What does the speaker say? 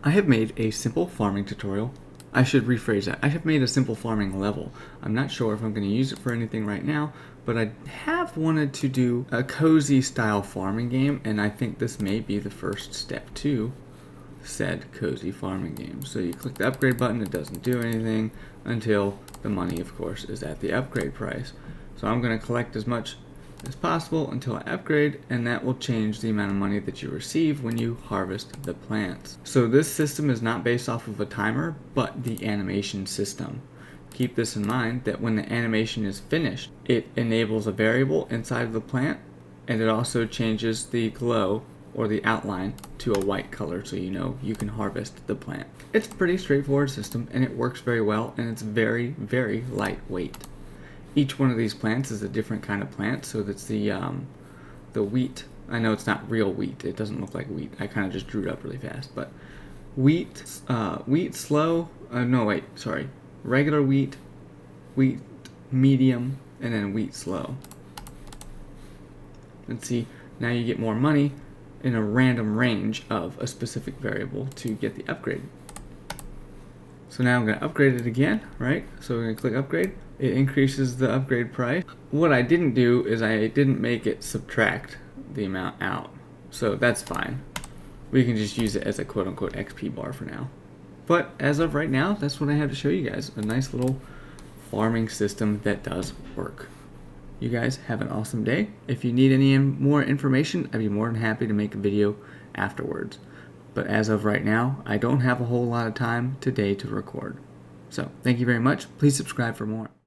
I have made a simple farming tutorial. I should rephrase that. I have made a simple farming level. I'm not sure if I'm going to use it for anything right now, but I have wanted to do a cozy style farming game, and I think this may be the first step to said cozy farming game. So you click the upgrade button, it doesn't do anything until the money, of course, is at the upgrade price. So I'm going to collect as much as possible until I upgrade, and that will change the amount of money that you receive when you harvest the plants. So this system is not based off of a timer, but the animation system. Keep this in mind that when the animation is finished, it enables a variable inside of the plant, and it also changes the glow or the outline to a white color so you know you can harvest the plant. It's a pretty straightforward system, and it works very well, and it's very, very lightweight. Each one of these plants is a different kind of plant, so that's the wheat. I know it's not real wheat. It doesn't look like wheat. I kind of just drew it up really fast, but wheat, regular wheat, wheat medium, and then wheat slow. And see, now you get more money in a random range of a specific variable to get the upgrade. So now I'm going to upgrade it again, right? So we're going to click upgrade. It increases the upgrade price. What I didn't do is I didn't make it subtract the amount out. So that's fine. We can just use it as a quote-unquote XP bar for now. But as of right now, that's what I have to show you guys. A nice little farming system that does work. You guys have an awesome day. If you need any more information, I'd be more than happy to make a video afterwards. But as of right now, I don't have a whole lot of time today to record. So thank you very much. Please subscribe for more.